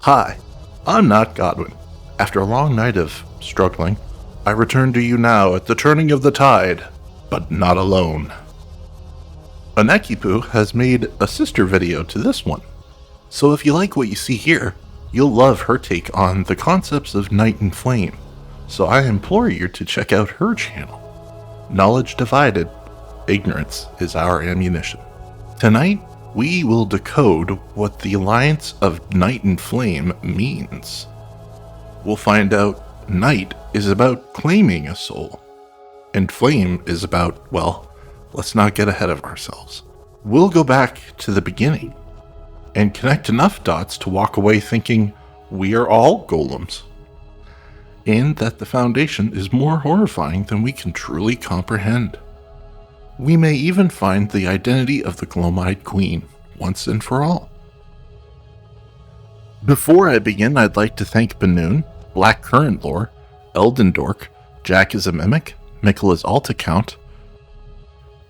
Hi, I'm not Godwin. After a long night of struggling, I return to you now at the turning of the tide, but not alone. Annekkipu has made a sister video to this one, so if you like what you see here, you'll love her take on the concepts of night and flame, so I implore you to check out her channel. Knowledge divided, ignorance is our ammunition. Tonight, we will decode what the alliance of night and flame means. We'll find out night is about claiming a soul, and flame is about, well, let's not get ahead of ourselves. We'll go back to the beginning and connect enough dots to walk away thinking we are all golems, and that the foundation is more horrifying than we can truly comprehend. We may even find the identity of the Gloam Eyed Queen once and for all. Before I begin, I'd like to thank Banuune, Black Current Lore, Elden Dork, Jack is a Mimic, Mikola's Alt Account,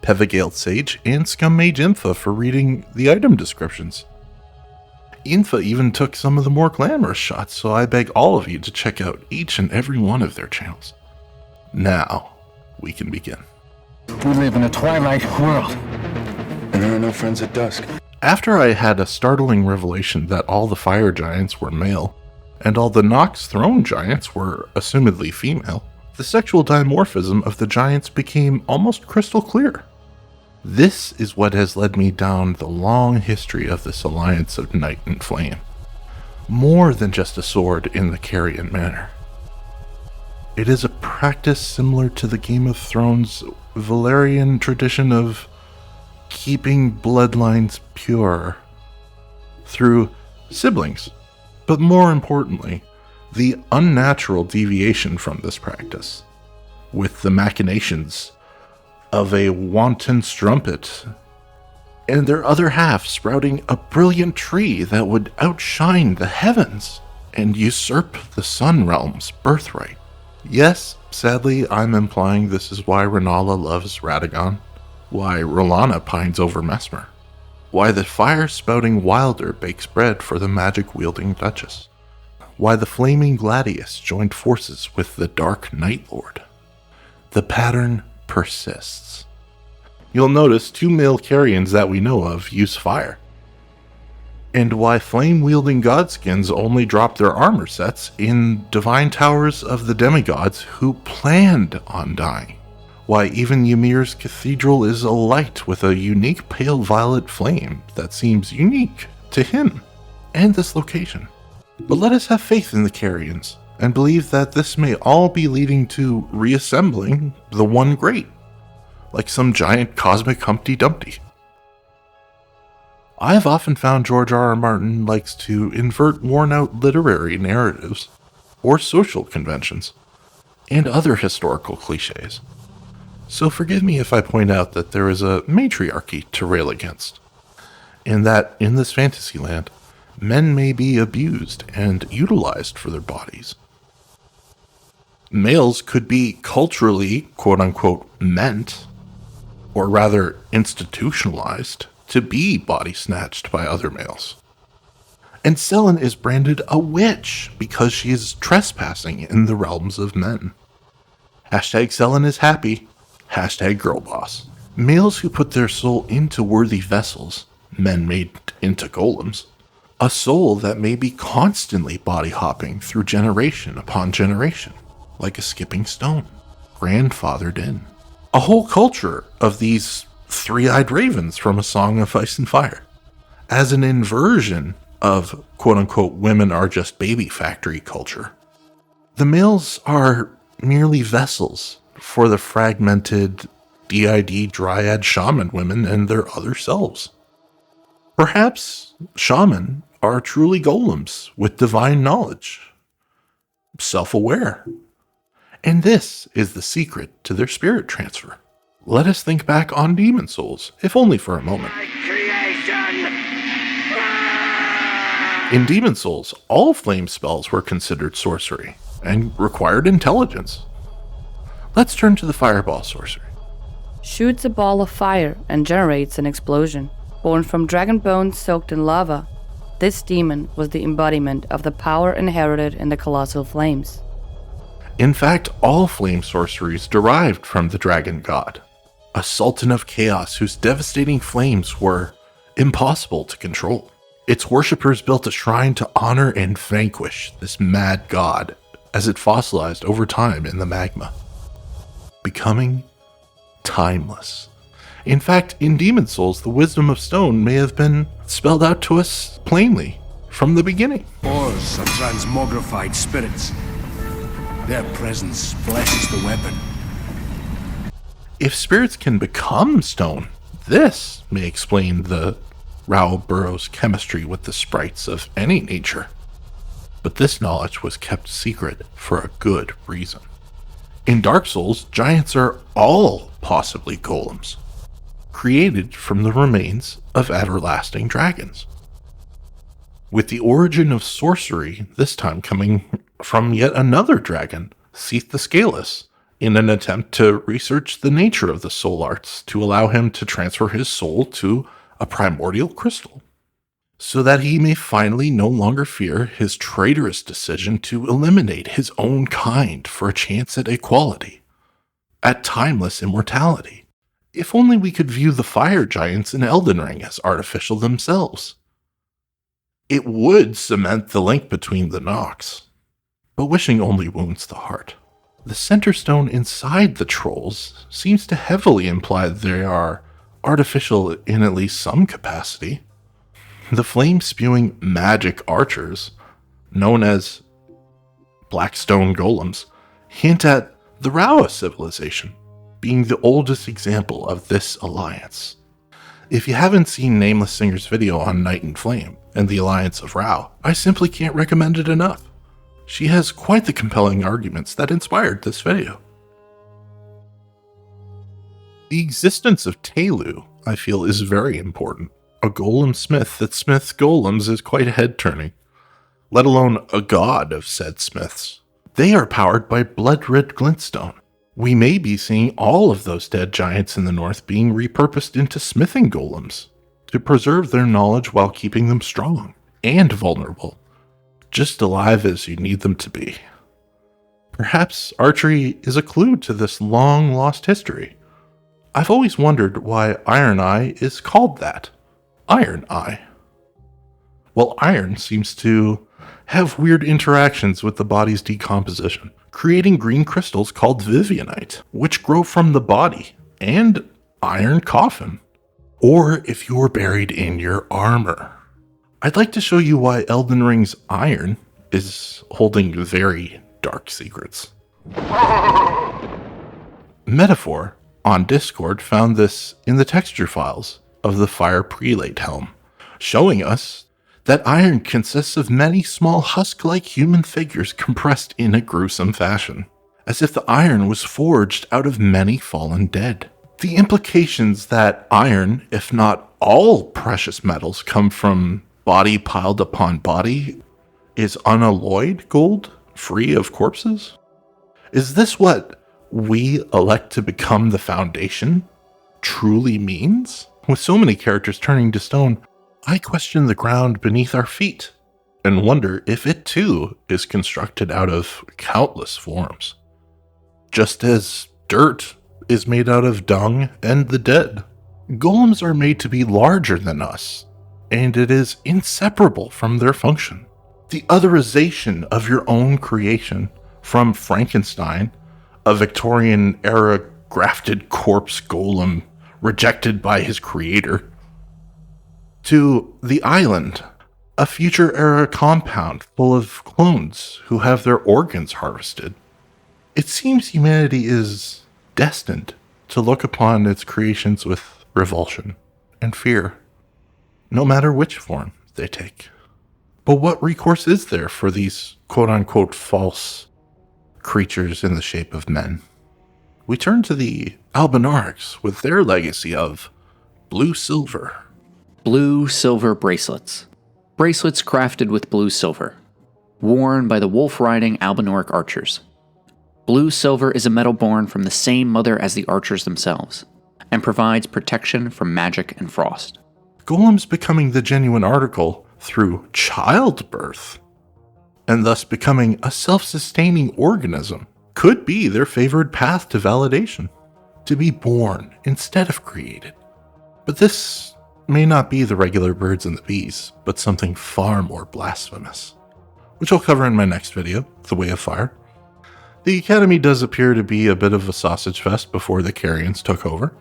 Pevagale Sage, and Scum Mage Infa for reading the item descriptions. Infa even took some of the more glamorous shots, so I beg all of you to check out each and every one of their channels. Now, we can begin. We live in a twilight world, and there are no friends at dusk. After I had a startling revelation that all the fire giants were male, and all the Nox throne giants were assumedly female, the sexual dimorphism of the giants became almost crystal clear. This is what has led me down the long history of this alliance of night and flame. More than just a sword in the Carrion manner. It is a practice similar to the Game of Thrones Valyrian tradition of keeping bloodlines pure through siblings, but more importantly, the unnatural deviation from this practice, with the machinations of a wanton strumpet, and their other half sprouting a brilliant tree that would outshine the heavens and usurp the sun realm's birthright. Yes, sadly, I'm implying this is why Rennala loves Radagon, why R'hllana pines over Mesmer, why the fire-spouting Wilder bakes bread for the magic-wielding Duchess, why the flaming Gladius joined forces with the Dark Night Lord. The pattern persists. You'll notice 2 male Carrions that we know of use fire, and why flame-wielding godskins only drop their armor sets in divine towers of the demigods who planned on dying. Why even Ymir's cathedral is alight with a unique pale violet flame that seems unique to him and this location. But let us have faith in the Carrions and believe that this may all be leading to reassembling the One Great, like some giant cosmic Humpty Dumpty. I have often found George R. R. Martin likes to invert worn-out literary narratives, or social conventions, and other historical cliches. So forgive me if I point out that there is a matriarchy to rail against, and that in this fantasy land, men may be abused and utilized for their bodies. Males could be culturally, quote-unquote, meant, or rather institutionalized, to be body snatched by other males. And Selen is branded a witch because she is trespassing in the realms of men. Hashtag Selen is happy. Hashtag girlboss. Males who put their soul into worthy vessels, men made into golems, a soul that may be constantly body hopping through generation upon generation, like a skipping stone, grandfathered in. A whole culture of these three-eyed ravens from A Song of Ice and Fire, as an inversion of quote-unquote women are just baby factory culture. The males are merely vessels for the fragmented DID dryad shaman women and their other selves. Perhaps shaman are truly golems with divine knowledge, self-aware, and this is the secret to their spirit transfer. Let us think back on demon souls, if only for a moment. In Demon Souls, all flame spells were considered sorcery and required intelligence. Let's turn to the fireball sorcery. Shoots a ball of fire and generates an explosion, born from dragon bones soaked in lava. This demon was the embodiment of the power inherited in the colossal flames. In fact, all flame sorceries derived from the dragon god, a sultan of chaos whose devastating flames were impossible to control. Its worshippers built a shrine to honor and vanquish this mad god as it fossilized over time in the magma, becoming timeless. In fact, in Demon Souls, the wisdom of stone may have been spelled out to us plainly from the beginning. Ores are transmogrified spirits. Their presence blesses the weapon. If spirits can become stone, this may explain the Rao Burrow's chemistry with the sprites of any nature. But this knowledge was kept secret for a good reason. In Dark Souls, giants are all possibly golems, created from the remains of everlasting dragons. With the origin of sorcery this time coming from yet another dragon, Seath the Scaleless, in an attempt to research the nature of the soul arts to allow him to transfer his soul to a primordial crystal, so that he may finally no longer fear his traitorous decision to eliminate his own kind for a chance at equality, at timeless immortality. If only we could view the fire giants in Elden Ring as artificial themselves. It would cement the link between the Nox, but wishing only wounds the heart. The center stone inside the trolls seems to heavily imply they are artificial in at least some capacity. The flame-spewing magic archers, known as Blackstone Golems, hint at the Rawa civilization being the oldest example of this alliance. If you haven't seen Nameless Singer's video on Night and Flame and the Alliance of Rao, I simply can't recommend it enough. She has quite the compelling arguments that inspired this video. The existence of Telu, I feel, is very important. A golem smith that smiths golems is quite head-turning, let alone a god of said smiths. They are powered by blood-red glintstone. We may be seeing all of those dead giants in the north being repurposed into smithing golems to preserve their knowledge while keeping them strong and vulnerable, just alive as you need them to be. Perhaps archery is a clue to this long-lost history. I've always wondered why Iron Eye is called that. Iron Eye. Well, iron seems to have weird interactions with the body's decomposition, creating green crystals called Vivianite, which grow from the body, and iron coffin, or if you're buried in your armor. I'd like to show you why Elden Ring's iron is holding very dark secrets. Metafauxr on Discord found this in the texture files of the Fire Prelate helm, showing us that iron consists of many small husk-like human figures compressed in a gruesome fashion, as if the iron was forged out of many fallen dead. The implications that iron, if not all precious metals, come from body piled upon body, is unalloyed gold, free of corpses? Is this what we elect to become the Foundation truly means? With so many characters turning to stone, I question the ground beneath our feet and wonder if it too is constructed out of countless forms, just as dirt is made out of dung and the dead. Golems are made to be larger than us, and it is inseparable from their function. The otherization of your own creation, from Frankenstein, a Victorian-era grafted corpse golem rejected by his creator, to the island, a future-era compound full of clones who have their organs harvested. It seems humanity is destined to look upon its creations with revulsion and fear, no matter which form they take. But what recourse is there for these quote-unquote false creatures in the shape of men? We turn to the Albinaurics with their legacy of blue silver. Blue silver bracelets. Bracelets crafted with blue silver, worn by the wolf-riding Albinauric archers. Blue silver is a metal born from the same mother as the archers themselves, and provides protection from magic and frost. Golems becoming the genuine article through childbirth, and thus becoming a self-sustaining organism could be their favored path to validation, to be born instead of created. But this may not be the regular birds and the bees, but something far more blasphemous, which I'll cover in my next video, The Way of Fire. The Academy does appear to be a bit of a sausage fest before the Carians took over.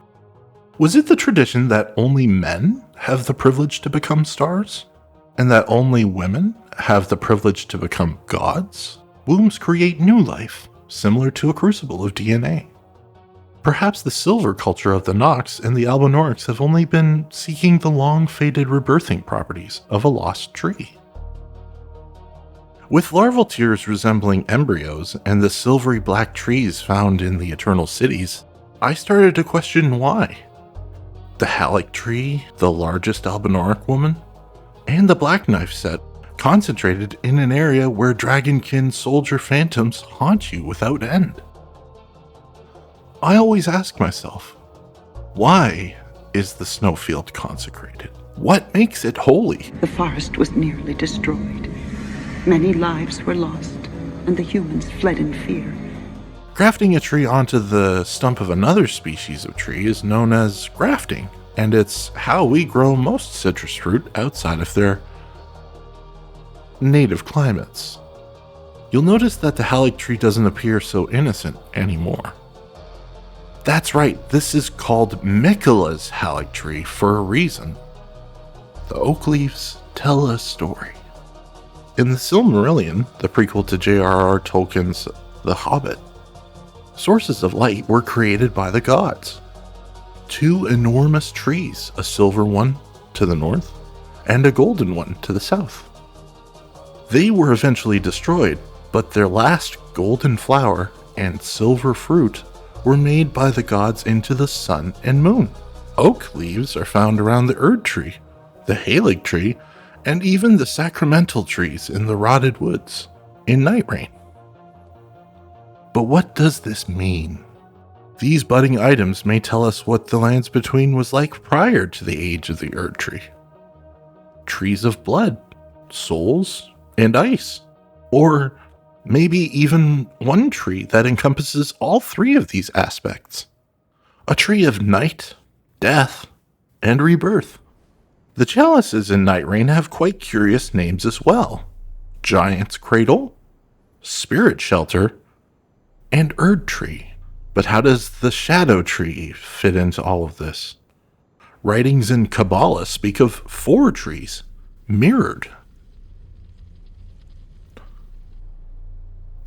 Was it the tradition that only men have the privilege to become stars? And that only women have the privilege to become gods? Wombs create new life, similar to a crucible of DNA. Perhaps the silver culture of the Nox and the Albinaurics have only been seeking the long-faded rebirthing properties of a lost tree. With larval tears resembling embryos and the silvery black trees found in the Eternal Cities, I started to question why. The Halleck tree, the largest Albinauric woman, and the Black Knife set concentrated in an area where dragonkin soldier phantoms haunt you without end. I always ask myself, why is the snowfield consecrated? What makes it holy? The forest was nearly destroyed. Many lives were lost, and the humans fled in fear. Grafting a tree onto the stump of another species of tree is known as grafting, and it's how we grow most citrus fruit outside of their native climates. You'll notice that the Halleck tree doesn't appear so innocent anymore. That's right, this is called Miquella's Halleck tree for a reason. The oak leaves tell a story. In the Silmarillion, the prequel to J.R.R. Tolkien's The Hobbit, sources of light were created by the gods. Two enormous trees, a silver one to the north and a golden one to the south. They were eventually destroyed, but their last golden flower and silver fruit were made by the gods into the sun and moon. Oak leaves are found around the Erd tree, the Halig tree, and even the sacramental trees in the rotted woods in Night Rain. But what does this mean? These budding items may tell us what the lands between was like prior to the age of the Erd tree. Trees of blood, souls, and ice. Or maybe even one tree that encompasses all three of these aspects. A tree of night, death, and rebirth. The chalices in Night Rain have quite curious names as well. Giant's Cradle, Spirit Shelter, and Erd Tree. But how does the Shadow Tree fit into all of this? Writings in Kabbalah speak of 4 trees, mirrored.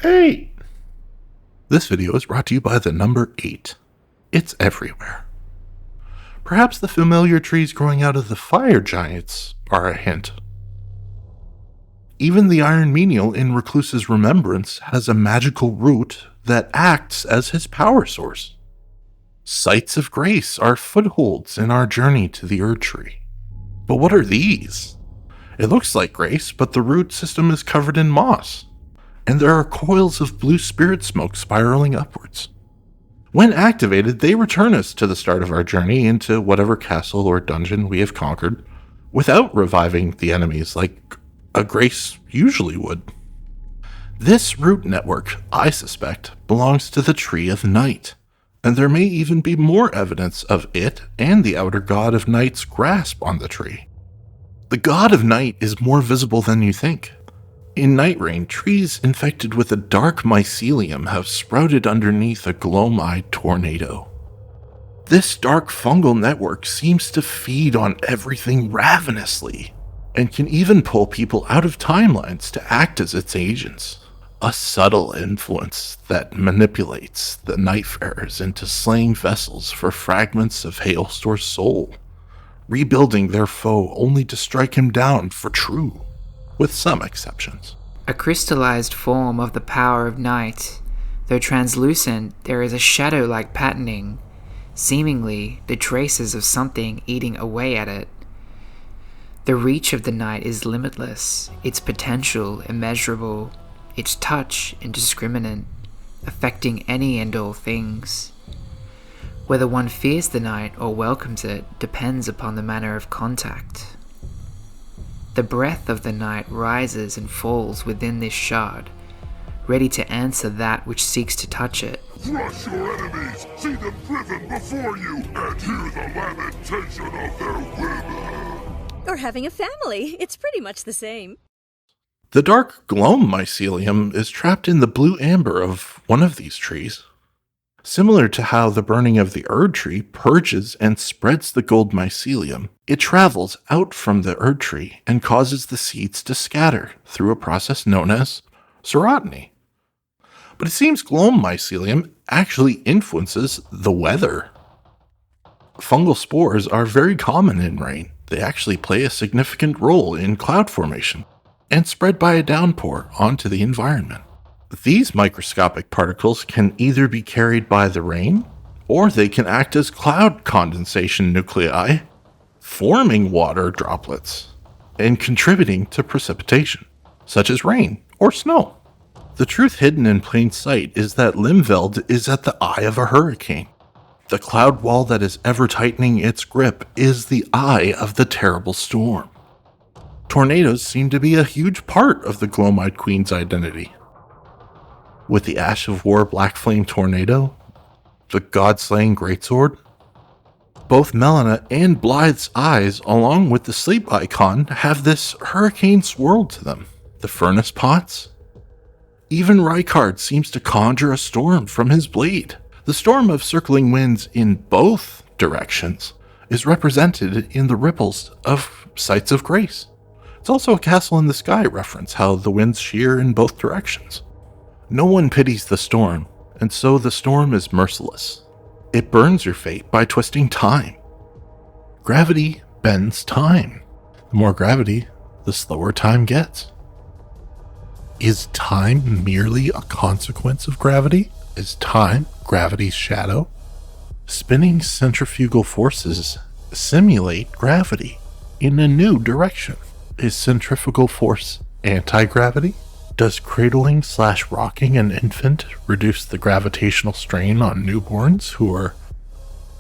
8. This video is brought to you by the number 8. It's everywhere. Perhaps the familiar trees growing out of the fire giants are a hint. Even the iron menial in Recluse's remembrance has a magical root that acts as his power source. Sites of grace are footholds in our journey to the Erd tree. But what are these? It looks like grace, but the root system is covered in moss, and there are coils of blue spirit smoke spiraling upwards. When activated, they return us to the start of our journey into whatever castle or dungeon we have conquered, without reviving the enemies like a grace usually would. This root network, I suspect, belongs to the Tree of Night, and there may even be more evidence of it and the outer god of night's grasp on the tree. The god of night is more visible than you think. In Night Rain, trees infected with a dark mycelium have sprouted underneath a Gloam Eyed tornado. This dark fungal network seems to feed on everything ravenously, and can even pull people out of timelines to act as its agents. A subtle influence that manipulates the Nightfarers into slaying vessels for fragments of Hailstor's soul, rebuilding their foe only to strike him down for true, with some exceptions. A crystallized form of the power of night. Though translucent, there is a shadow-like patterning, seemingly the traces of something eating away at it. The reach of the night is limitless, its potential immeasurable, its touch indiscriminate, affecting any and all things. Whether one fears the night or welcomes it depends upon the manner of contact. The breath of the night rises and falls within this shard, ready to answer that which seeks to touch it. Crush your enemies, see them driven before you, and hear the lamentation of their women. Or having a family. It's pretty much the same. The dark Gloam mycelium is trapped in the blue amber of one of these trees. Similar to how the burning of the Erd tree purges and spreads the gold mycelium, it travels out from the Erd tree and causes the seeds to scatter through a process known as serotiny. But it seems Gloam mycelium actually influences the weather. Fungal spores are very common in rain. They actually play a significant role in cloud formation and spread by a downpour onto the environment. These microscopic particles can either be carried by the rain, or they can act as cloud condensation nuclei, forming water droplets and contributing to precipitation, such as rain or snow. The truth hidden in plain sight is that Limveld is at the eye of a hurricane. The cloud wall that is ever tightening its grip is the eye of the terrible storm. Tornadoes seem to be a huge part of the Gloam Eyed Queen's identity. With the Ash of War Black Flame Tornado, the God-slaying Greatsword, both Melina and Blythe's eyes, along with the sleep icon, have this hurricane swirl to them. The furnace pots? Even Rykard seems to conjure a storm from his blade. The storm of circling winds in both directions is represented in the ripples of Sights of Grace. It's also a Castle in the Sky reference, how the winds shear in both directions. No one pities the storm, and so the storm is merciless. It burns your fate by twisting time. Gravity bends time. The more gravity, the slower time gets. Is time merely a consequence of gravity? Is time gravity's shadow? Spinning centrifugal forces simulate gravity in a new direction. Is centrifugal force anti-gravity? Does cradling/rocking an infant reduce the gravitational strain on newborns who are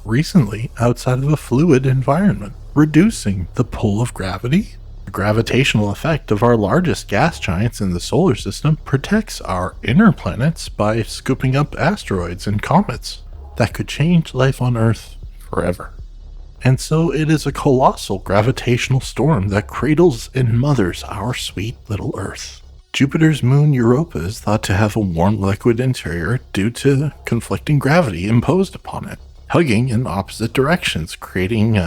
recently outside of a fluid environment, reducing the pull of gravity? The gravitational effect of our largest gas giants in the solar system protects our inner planets by scooping up asteroids and comets that could change life on Earth forever. And so it is a colossal gravitational storm that cradles and mothers our sweet little Earth. Jupiter's moon Europa is thought to have a warm liquid interior due to conflicting gravity imposed upon it, hugging in opposite directions, creating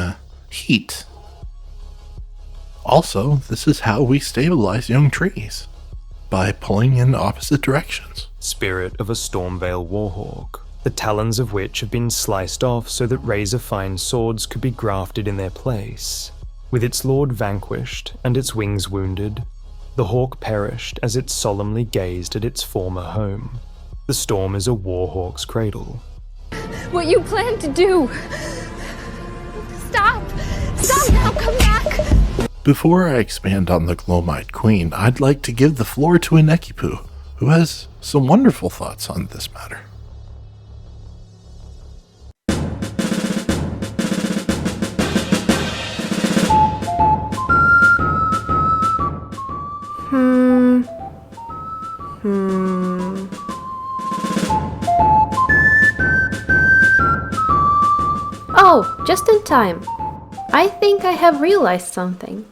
heat. Also, this is how we stabilize young trees, by pulling in opposite directions. Spirit of a Stormveil warhawk, the talons of which have been sliced off so that razor-fine swords could be grafted in their place. With its lord vanquished and its wings wounded, the hawk perished as it solemnly gazed at its former home. The storm is a warhawk's cradle. What you plan to do? Stop! Stop now! Come back! Before I expand on the Gloam Eyed Queen, I'd like to give the floor to annekkipu, who has some wonderful thoughts on this matter. Oh, just in time. I think I have realized something.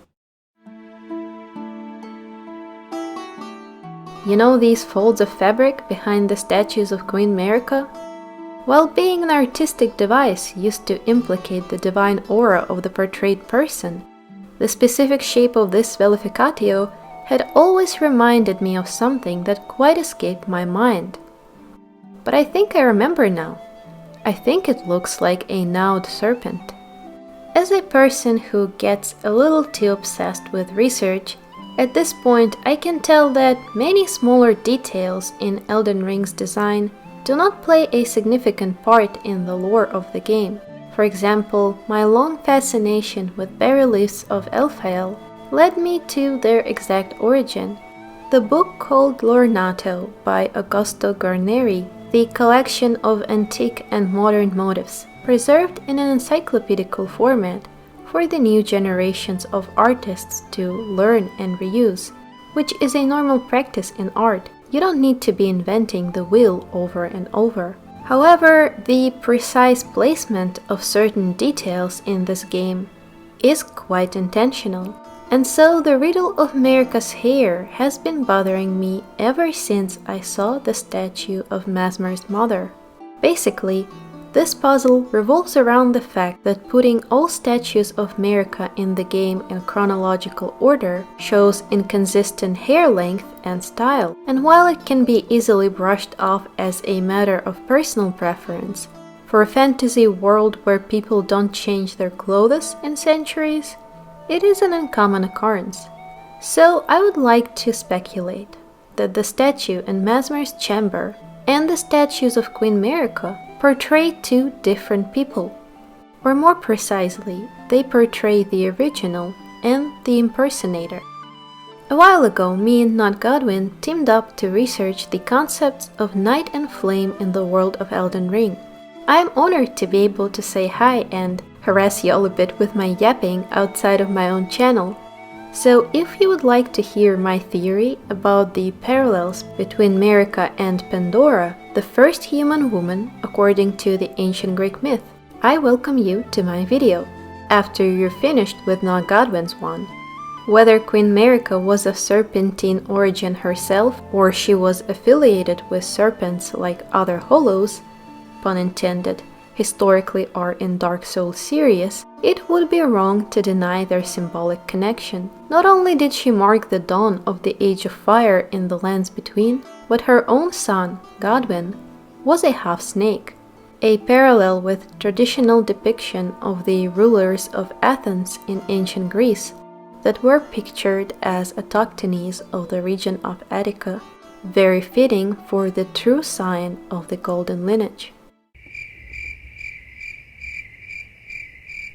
You know these folds of fabric behind the statues of Queen Merica? While being an artistic device used to implicate the divine aura of the portrayed person, the specific shape of this velificatio had always reminded me of something that quite escaped my mind. But I think I remember now. I think it looks like a gnawed serpent. As a person who gets a little too obsessed with research, at this point I can tell that many smaller details in Elden Ring's design do not play a significant part in the lore of the game. For example, my long fascination with bas-reliefs of Elphael led me to their exact origin. The book called Lornato by Augusto Guarneri, the collection of antique and modern motifs, preserved in an encyclopedical format, for the new generations of artists to learn and reuse, which is a normal practice in art. You don't need to be inventing the wheel over and over. However, the precise placement of certain details in this game is quite intentional. And so the riddle of America's hair has been bothering me ever since I saw the statue of Mesmer's mother. Basically, this puzzle revolves around the fact that putting all statues of America in the game in chronological order shows inconsistent hair length and style. And while it can be easily brushed off as a matter of personal preference, for a fantasy world where people don't change their clothes in centuries, it is an uncommon occurrence. So I would like to speculate that the statue in Mesmer's chamber and the statues of Queen America portray two different people. Or more precisely, they portray the original and the impersonator. A while ago, me and Not Godwin teamed up to research the concepts of night and flame in the world of Elden Ring. I am honored to be able to say hi and harass y'all a bit with my yapping outside of my own channel. So if you would like to hear my theory about the parallels between America and Pandora, the first human woman according to the ancient Greek myth, I welcome you to my video, after you're finished with Not Godwin's one. Whether Queen America was of serpentine origin herself, or she was affiliated with serpents like other hollows, pun intended, historically are in Dark Souls series, it would be wrong to deny their symbolic connection. Not only did she mark the dawn of the Age of Fire in the lands between, but her own son, Godwin, was a half-snake, a parallel with traditional depiction of the rulers of Athens in ancient Greece that were pictured as autochthonies of the region of Attica, very fitting for the true sign of the golden lineage.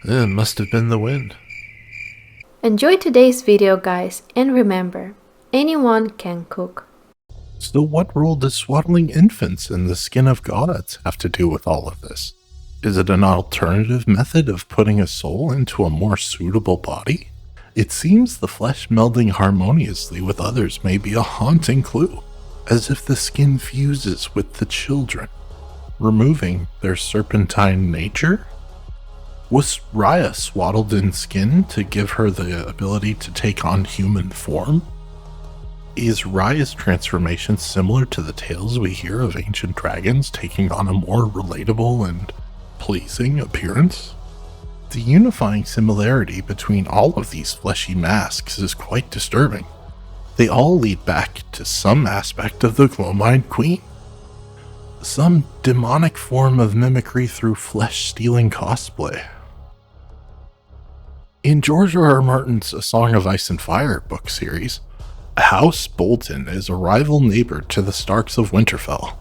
It must have been the wind. Enjoy today's video, guys, and remember, anyone can cook. So what role does swaddling infants in the skin of gods have to do with all of this? Is it an alternative method of putting a soul into a more suitable body? It seems the flesh melding harmoniously with others may be a haunting clue, as if the skin fuses with the children, removing their serpentine nature? Was Raya swaddled in skin to give her the ability to take on human form? Is Raya's transformation similar to the tales we hear of ancient dragons taking on a more relatable and pleasing appearance? The unifying similarity between all of these fleshy masks is quite disturbing. They all lead back to some aspect of the Gloam Eyed Queen. Some demonic form of mimicry through flesh-stealing cosplay. In George R. R. Martin's A Song of Ice and Fire book series, House Bolton is a rival neighbor to the Starks of Winterfell,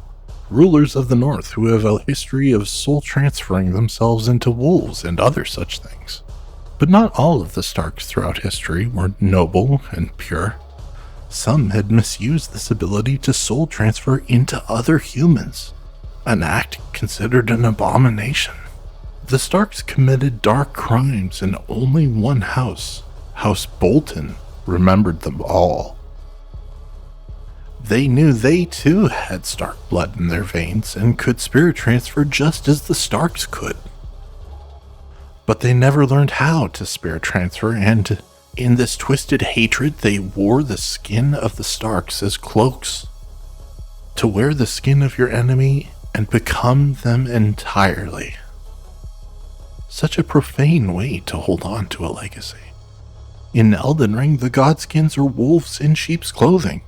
rulers of the North who have a history of soul transferring themselves into wolves and other such things. But not all of the Starks throughout history were noble and pure. Some had misused this ability to soul transfer into other humans, an act considered an abomination. The Starks committed dark crimes and only one house, House Bolton, remembered them all. They knew they too had Stark blood in their veins and could spirit transfer just as the Starks could. But they never learned how to spirit transfer, and in this twisted hatred they wore the skin of the Starks as cloaks. To wear the skin of your enemy and become them entirely. Such a profane way to hold on to a legacy. In Elden Ring, the godskins are wolves in sheep's clothing.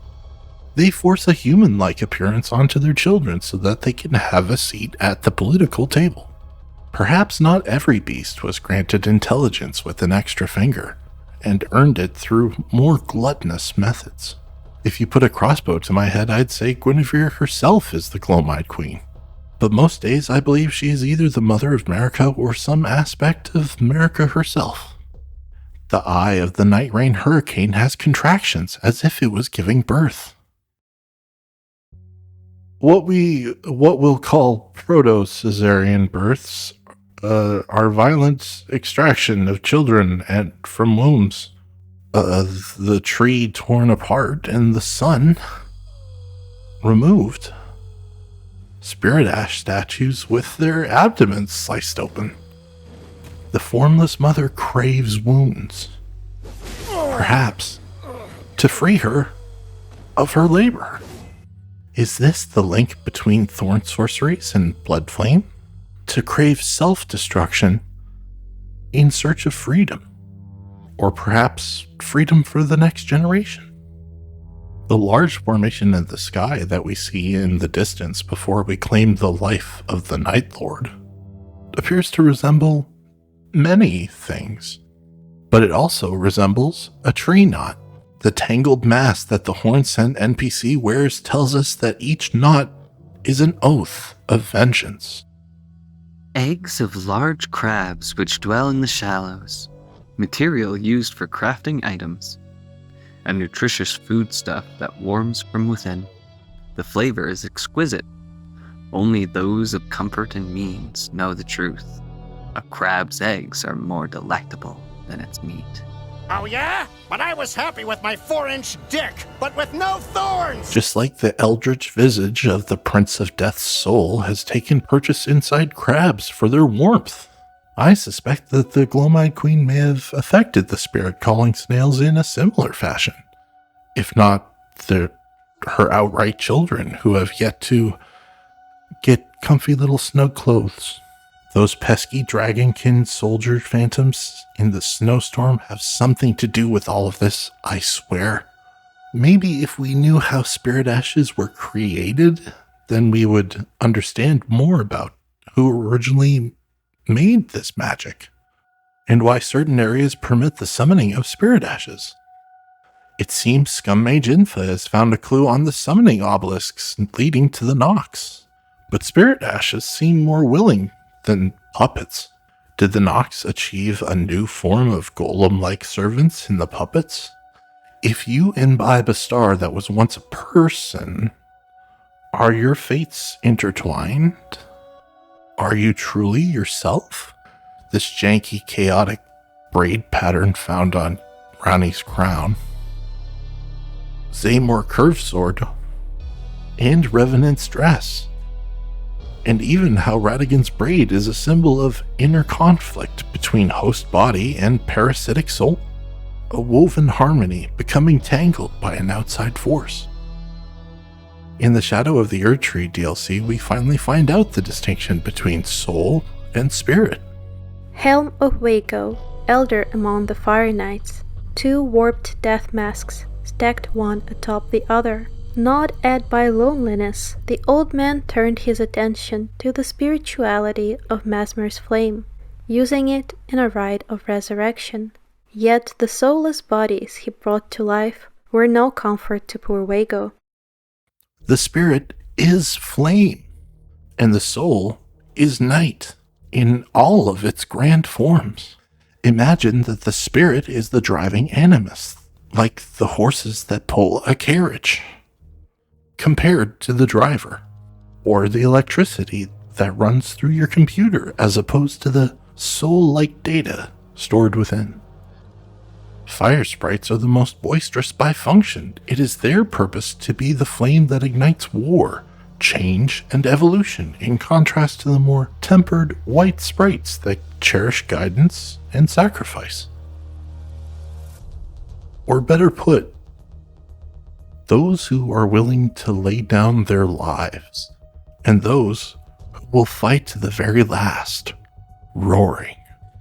They force a human-like appearance onto their children so that they can have a seat at the political table. Perhaps not every beast was granted intelligence with an extra finger, and earned it through more gluttonous methods. If you put a crossbow to my head, I'd say Guinevere herself is the Gloam Eyed Queen. But most days I believe she is either the mother of America or some aspect of America herself. The eye of the Night Rain Hurricane has contractions as if it was giving birth. What we'll call proto-Caesarean births our violent extraction of children and from wombs, the tree torn apart and the sun removed, spirit ash statues with their abdomens sliced open. The formless mother craves wounds, perhaps to free her of her labor. Is this the link between thorn sorceries and blood flame? To crave self-destruction in search of freedom, or perhaps freedom for the next generation. The large formation in the sky that we see in the distance before we claim the life of the Night Lord appears to resemble many things, but it also resembles a tree knot. The tangled mass that the Horn-sent NPC wears tells us that each knot is an oath of vengeance. Eggs of large crabs which dwell in the shallows, material used for crafting items, a nutritious foodstuff that warms from within. The flavor is exquisite. Only those of comfort and means know the truth. A crab's eggs are more delectable than its meat. Oh yeah? But I was happy with my 4-inch dick, but with no thorns! Just like the eldritch visage of the Prince of Death's soul has taken purchase inside crabs for their warmth, I suspect that the Gloam Eyed Queen may have affected the spirit calling snails in a similar fashion, if not her outright children who have yet to get comfy little snug clothes. Those pesky dragonkin soldier phantoms in the snowstorm have something to do with all of this, I swear. Maybe if we knew how spirit ashes were created, then we would understand more about who originally made this magic, and why certain areas permit the summoning of spirit ashes. It seems Scum Mage Infa has found a clue on the summoning obelisks leading to the Nox, but spirit ashes seem more willing than puppets. Did the Nox achieve a new form of golem-like servants in the puppets? If you imbibe a star that was once a person, are your fates intertwined? Are you truly yourself? This janky, chaotic braid pattern found on Ranni's crown, Zaymor curved sword, and Revenant's dress, and even how Radigan's braid is a symbol of inner conflict between host body and parasitic soul, a woven harmony becoming tangled by an outside force. In the Shadow of the Erdtree DLC, we finally find out the distinction between soul and spirit. Helm of Waco, elder among the Fire Knights, 2 warped death masks stacked one atop the other. Gnawed at by loneliness, the old man turned his attention to the spirituality of Mesmer's flame, using it in a rite of resurrection. Yet the soulless bodies he brought to life were no comfort to poor Wago. The spirit is flame, and the soul is night in all of its grand forms. Imagine that the spirit is the driving animus, like the horses that pull a carriage, compared to the driver, or the electricity that runs through your computer as opposed to the soul-like data stored within. Fire sprites are the most boisterous by function. It is their purpose to be the flame that ignites war, change, and evolution, in contrast to the more tempered white sprites that cherish guidance and sacrifice. Or better put, those who are willing to lay down their lives, and those who will fight to the very last, roaring.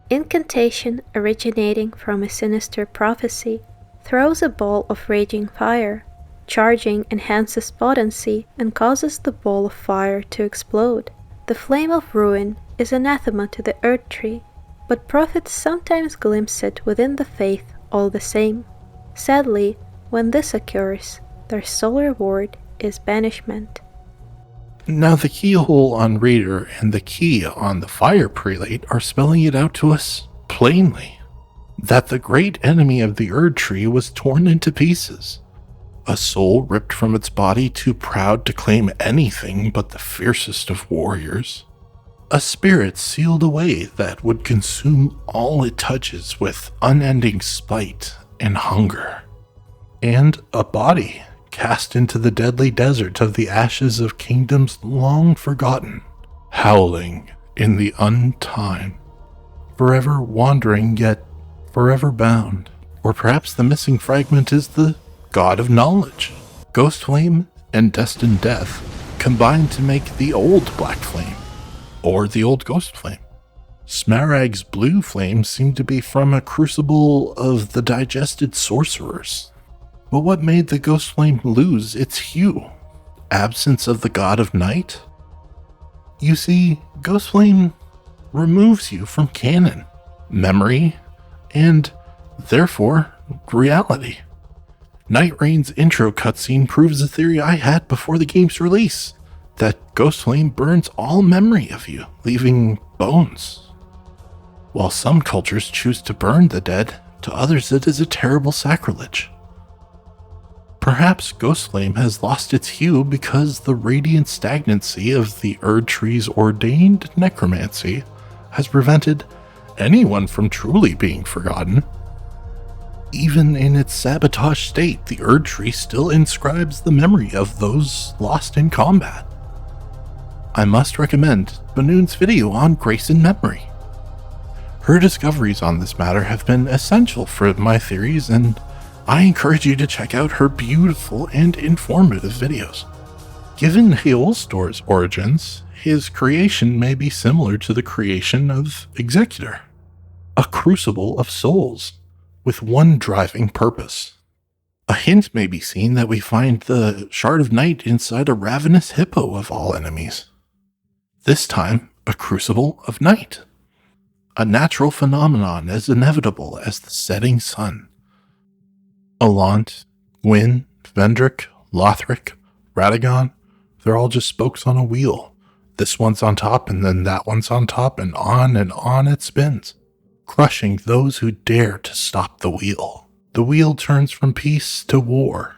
Incantation originating from a sinister prophecy throws a ball of raging fire. Charging enhances potency and causes the ball of fire to explode. The flame of ruin is anathema to the Erdtree, but prophets sometimes glimpse it within the faith all the same. Sadly, when this occurs, their sole reward is banishment. Now the keyhole on Reader and the key on the Fire Prelate are spelling it out to us plainly, that the great enemy of the Erdtree was torn into pieces, a soul ripped from its body too proud to claim anything but the fiercest of warriors, A spirit sealed away that would consume all it touches with unending spite and hunger. And a body cast into the deadly desert of the ashes of kingdoms long forgotten, howling in the untime, forever wandering yet forever bound. Or perhaps the missing fragment is the god of knowledge. Ghost Flame and Destined Death combine to make the old Black Flame, or the old Ghost Flame. Smaragd's blue flame seemed to be from a crucible of the digested sorcerers. But what made the Ghost Flame lose its hue? Absence of the god of night? You see, Ghost Flame removes you from canon, memory, and therefore reality. Night Rain's intro cutscene proves a theory I had before the game's release, that Ghost Flame burns all memory of you, leaving bones. While some cultures choose to burn the dead, to others it is a terrible sacrilege. Perhaps Ghost Flame has lost its hue because the radiant stagnancy of the Erd Tree's ordained necromancy has prevented anyone from truly being forgotten. Even in its sabotage state, the Erd Tree still inscribes the memory of those lost in combat. I must recommend Banoone's video on Grace in Memory. Her discoveries on this matter have been essential for my theories, and I encourage you to check out her beautiful and informative videos. Given Heolstor's origins, his creation may be similar to the creation of Executor, a crucible of souls with one driving purpose. A hint may be seen that we find the Shard of Night inside a ravenous hippo of all enemies. This time, a crucible of night. A natural phenomenon as inevitable as the setting sun. Allant, Gwyn, Vendrick, Lothric, Radagon, they're all just spokes on a wheel. This one's on top and then that one's on top, and on it spins, crushing those who dare to stop the wheel. The wheel turns from peace to war,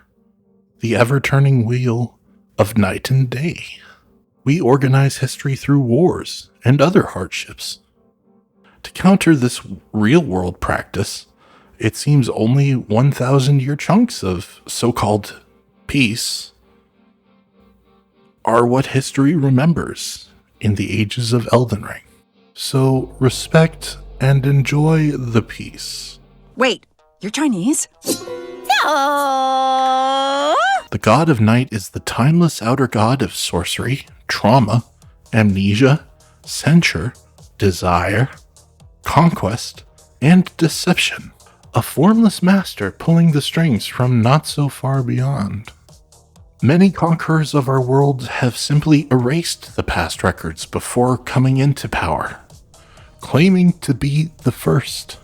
the ever-turning wheel of night and day. We organize history through wars and other hardships. To counter this real-world practice, it seems only 1,000-year chunks of so-called peace are what history remembers in the ages of Elden Ring. So respect and enjoy the peace. Wait, you're Chinese? No! The God of Night is the timeless outer god of sorcery, trauma, amnesia, censure, desire, conquest, and deception. A formless master pulling the strings from not so far beyond. Many conquerors of our world have simply erased the past records before coming into power, claiming to be the first,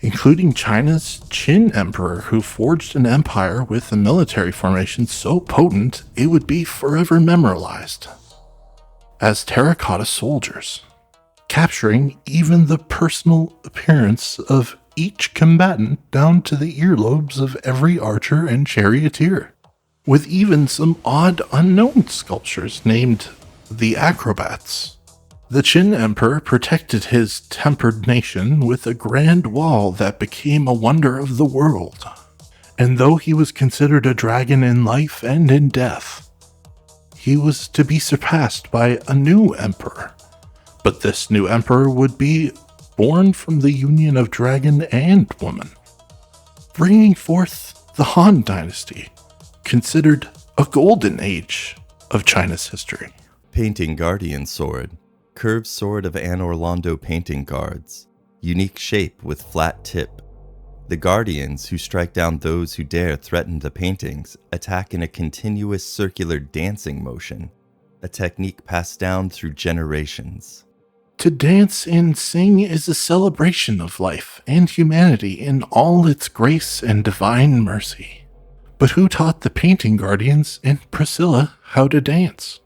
including China's Qin Emperor, who forged an empire with a military formation so potent it would be forever memorialized as terracotta soldiers, capturing even the personal appearance of each combatant down to the earlobes of every archer and charioteer, with even some odd unknown sculptures named the Acrobats. The Qin Emperor protected his tempered nation with a grand wall that became a wonder of the world. And though he was considered a dragon in life and in death, he was to be surpassed by a new emperor. But this new emperor would be born from the union of dragon and woman, bringing forth the Han Dynasty, considered a golden age of China's history. Painting Guardian Sword. Curved sword of Anne Orlando painting guards. Unique shape with flat tip. The Guardians, who strike down those who dare threaten the paintings, attack in a continuous circular dancing motion, a technique passed down through generations. To dance and sing is a celebration of life and humanity in all its grace and divine mercy. But who taught the painting guardians and Priscilla how to dance?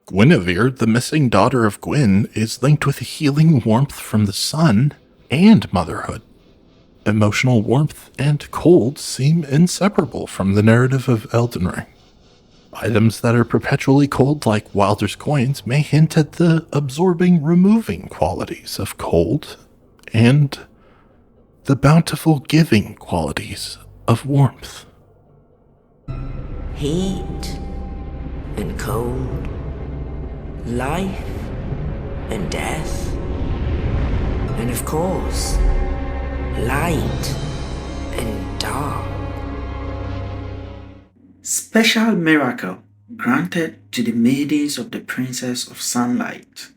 Guinevere, the missing daughter of Gwyn, is linked with healing warmth from the sun and motherhood. Emotional warmth and cold seem inseparable from the narrative of Elden Ring. Items that are perpetually cold, like Wilder's coins, may hint at the absorbing, removing qualities of cold and the bountiful giving qualities of warmth. Heat and cold, life and death, and of course, light and dark. Special miracle granted to the maidens of the Princess of Sunlight.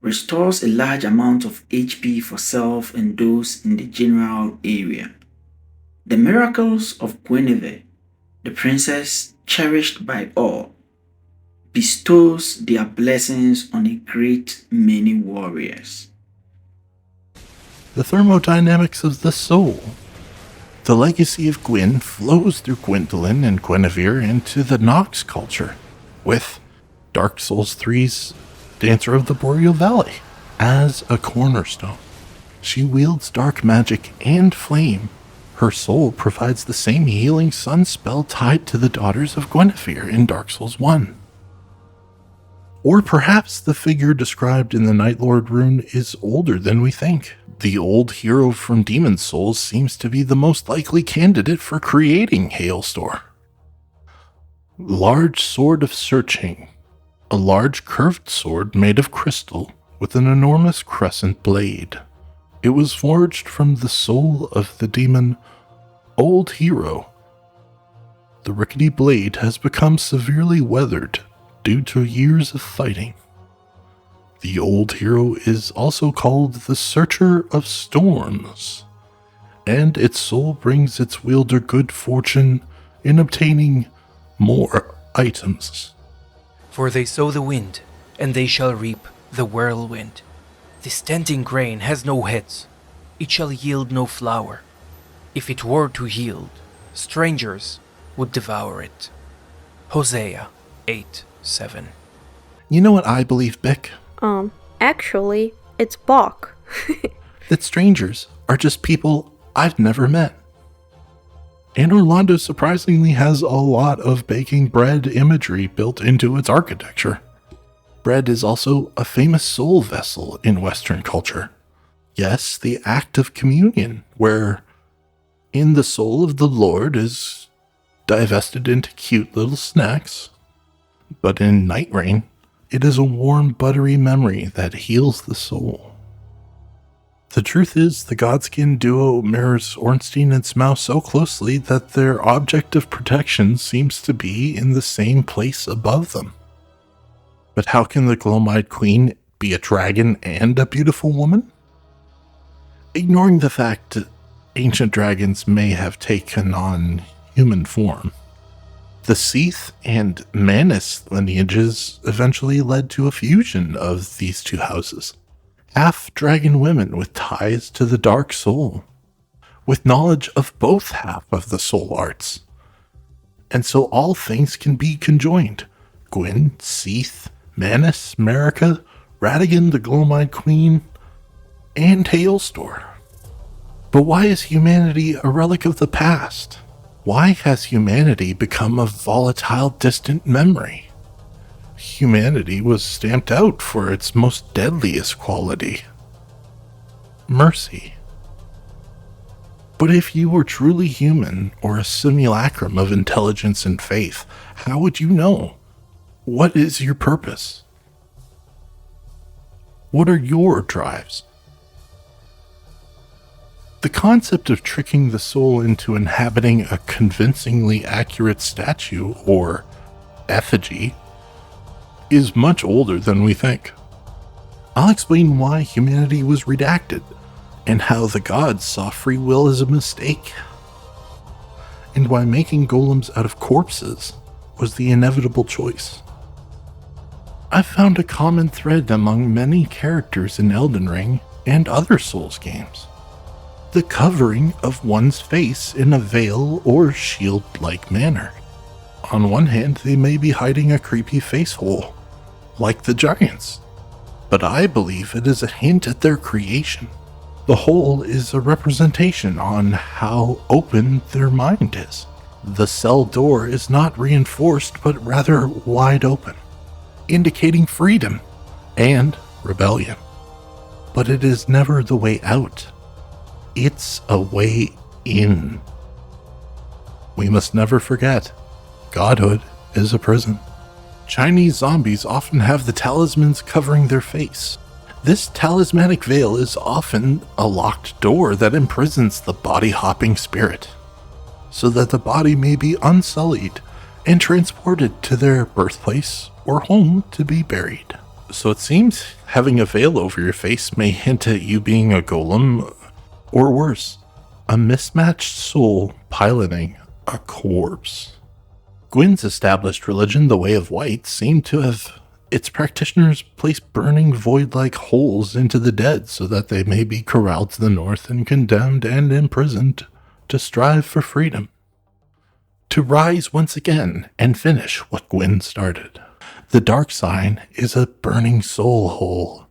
Restores a large amount of HP for self and those in the general area. The miracles of Guinevere, the princess cherished by all, bestows their blessings on a great many warriors. The thermodynamics of the soul. The legacy of Gwyn flows through Gwendolyn and Guinevere into the Nox culture, with Dark Souls 3's Dancer of the Boreal Valley as a cornerstone. She wields dark magic and flame. Her soul provides the same healing sun spell tied to the daughters of Guinevere in Dark Souls 1. Or perhaps the figure described in the Night Lord rune is older than we think. The old hero from Demon's Souls seems to be the most likely candidate for creating Hailstorm. Large Sword of Searching. A large curved sword made of crystal with an enormous crescent blade. It was forged from the soul of the demon Old Hero. The rickety blade has become severely weathered due to years of fighting. The Old Hero is also called the Searcher of Storms, and its soul brings its wielder good fortune in obtaining more items. For they sow the wind, and they shall reap the whirlwind. The standing grain has no heads, it shall yield no flour. If it were to yield, strangers would devour it. Hosea 8:7. You know what I believe, Bick? Actually, it's Bach. That strangers are just people I've never met. And Orlando surprisingly has a lot of baking bread imagery built into its architecture. Bread is also a famous soul vessel in Western culture. Yes, the act of communion, where in the soul of the Lord is divested into cute little snacks. But in Night Rain, it is a warm, buttery memory that heals the soul. The truth is, the Godskin duo mirrors Ornstein and Smough so closely that their object of protection seems to be in the same place above them. But how can the Gloam Eyed Queen be a dragon and a beautiful woman? Ignoring the fact that ancient dragons may have taken on human form, the Seath and Manus lineages eventually led to a fusion of these two houses. Half-dragon women with ties to the dark soul, with knowledge of both half of the soul arts. And so all things can be conjoined. Gwyn, Seath, Manus, Marika, Radigan, the Gloam Eyed Queen, and Hailstorm. But why is humanity a relic of the past? Why has humanity become a volatile, distant memory? Humanity was stamped out for its most deadliest quality: mercy. But if you were truly human, or a simulacrum of intelligence and faith, how would you know? What is your purpose? What are your drives? The concept of tricking the soul into inhabiting a convincingly accurate statue, or effigy, is much older than we think. I'll explain why humanity was redacted, and how the gods saw free will as a mistake, and why making golems out of corpses was the inevitable choice. I've found a common thread among many characters in Elden Ring and other Souls games: the covering of one's face in a veil or shield-like manner. On one hand, they may be hiding a creepy face hole, like the giants, but I believe it is a hint at their creation. The hole is a representation on how open their mind is. The cell door is not reinforced but rather wide open, indicating freedom and rebellion. But it is never the way out. It's a way in. We must never forget, godhood is a prison. Chinese zombies often have the talismans covering their face. This talismanic veil is often a locked door that imprisons the body-hopping spirit, so that the body may be unsullied and transported to their birthplace or home to be buried. So it seems having a veil over your face may hint at you being a golem, or worse, a mismatched soul piloting a corpse. Gwyn's established religion, the Way of White, seemed to have its practitioners place burning void-like holes into the dead so that they may be corralled to the north and condemned and imprisoned to strive for freedom, to rise once again and finish what Gwyn started. The dark sign is a burning soul hole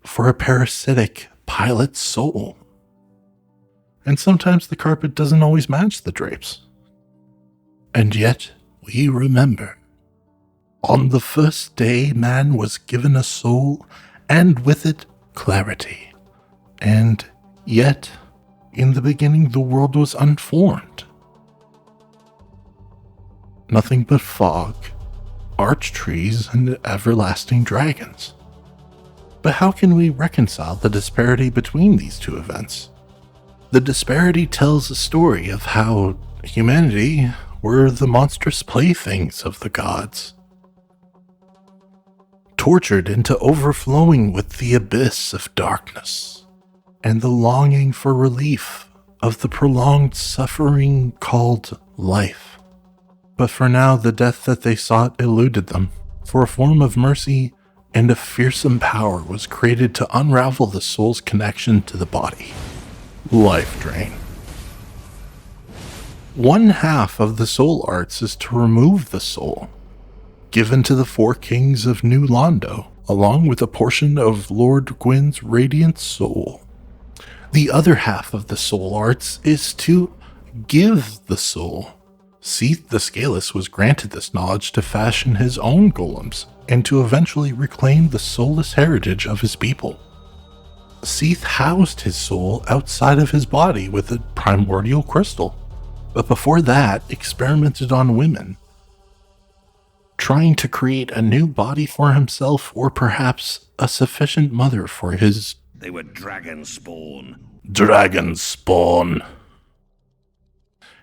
for a parasitic pilot's soul. And sometimes the carpet doesn't always match the drapes. And yet we remember. On the first day, man was given a soul, and with it, clarity. And yet, in the beginning, the world was unformed. Nothing but fog, arch trees, and everlasting dragons. But how can we reconcile the disparity between these two events? The disparity tells a story of how humanity were the monstrous playthings of the gods, tortured into overflowing with the abyss of darkness, and the longing for relief of the prolonged suffering called life. But for now, the death that they sought eluded them, for a form of mercy and a fearsome power was created to unravel the soul's connection to the body. Life drain. One half of the soul arts is to remove the soul, given to the four kings of New Londo, along with a portion of Lord Gwyn's radiant soul. The other half of the soul arts is to give the soul. Seath the Scaleless was granted this knowledge to fashion his own golems, and to eventually reclaim the soulless heritage of his people. Seath housed his soul outside of his body with a primordial crystal, but before that experimented on women, trying to create a new body for himself, or perhaps a sufficient mother for his... They were dragon spawn. Dragon spawn.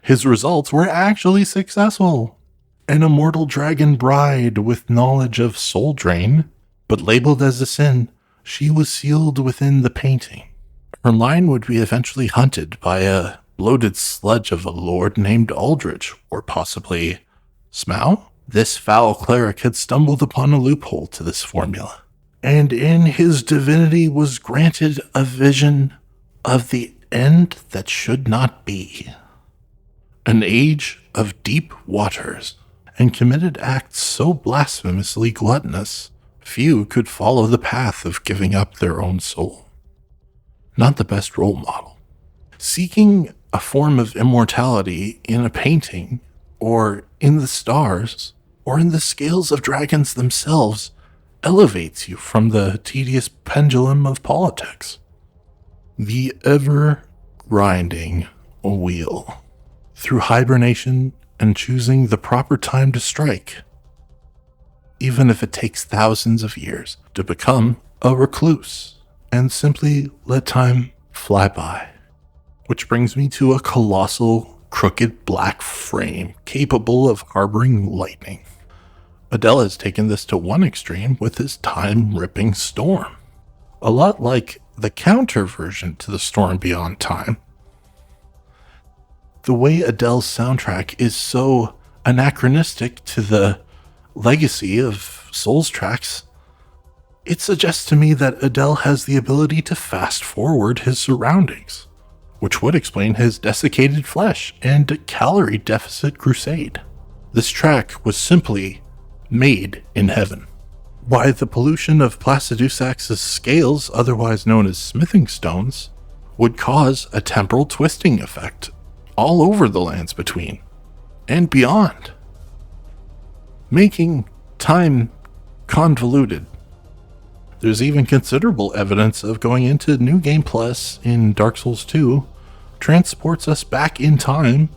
His results were actually successful. An immortal dragon bride with knowledge of soul drain, but labeled as a sin, she was sealed within the painting. Her line would be eventually hunted by a bloated sludge of a lord named Aldrich, or possibly Smough? This foul cleric had stumbled upon a loophole to this formula, and in his divinity was granted a vision of the end that should not be. An age of deep waters, and committed acts so blasphemously gluttonous, few could follow the path of giving up their own soul. Not the best role model. Seeking a form of immortality in a painting, or in the stars, or in the scales of dragons themselves, elevates you from the tedious pendulum of politics. The ever-grinding wheel. Through hibernation and choosing the proper time to strike, even if it takes thousands of years to become a recluse and simply let time fly by. Which brings me to a colossal, crooked black frame capable of harboring lightning. Adele has taken this to one extreme with his time-ripping storm. A lot like the counter version to the Storm Beyond Time. The way Adele's soundtrack is so anachronistic to the legacy of Souls tracks, it suggests to me that Adele has the ability to fast forward his surroundings, which would explain his desiccated flesh and calorie deficit crusade. This track was simply made in heaven. Why the pollution of Placidusax's scales, otherwise known as smithing stones, would cause a temporal twisting effect all over the lands between. and beyond, making time convoluted. There's even considerable evidence of going into New Game Plus in Dark Souls 2 transports us back in time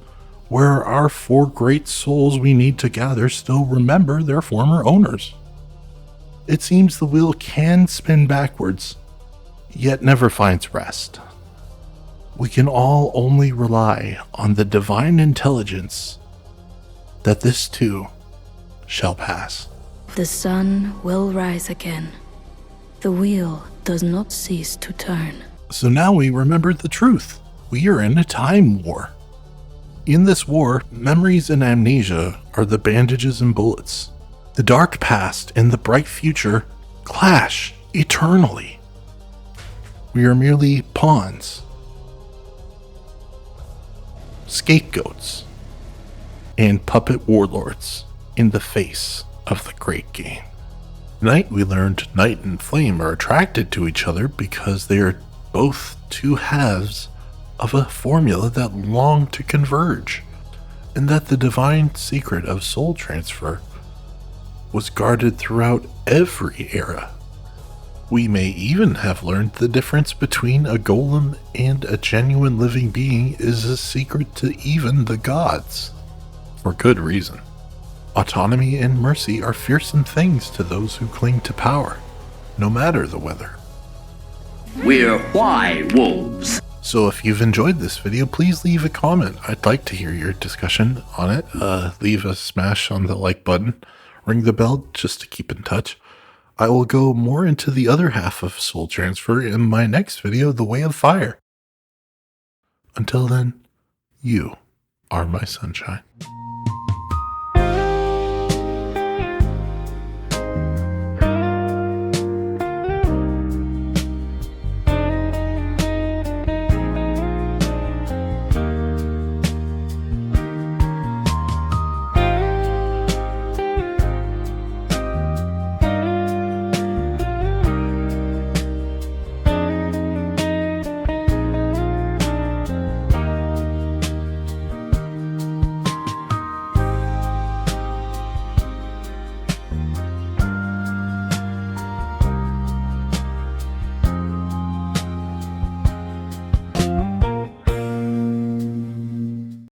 where our 4 great souls we need to gather still remember their former owners. It seems the wheel can spin backwards, yet never finds rest. We can all only rely on the divine intelligence that this too shall pass. The sun will rise again. The wheel does not cease to turn. So now we remember the truth. We are in a time war. In this war, memories and amnesia are the bandages and bullets. The dark past and the bright future clash eternally. We are merely pawns, scapegoats, and puppet warlords in the face of the great game. Tonight we learned Night and Flame are attracted to each other because they are both two halves of a formula that long to converge, and that the divine secret of soul transfer was guarded throughout every era. We may even have learned the difference between a golem and a genuine living being is a secret to even the gods. For good reason. Autonomy and mercy are fearsome things to those who cling to power, no matter the weather. We're why wolves. So if you've enjoyed this video, please leave a comment. I'd like to hear your discussion on it. Leave a smash on the like button. Ring the bell just to keep in touch. I will go more into the other half of soul transfer in my next video, The Way of Fire. Until then, you are my sunshine.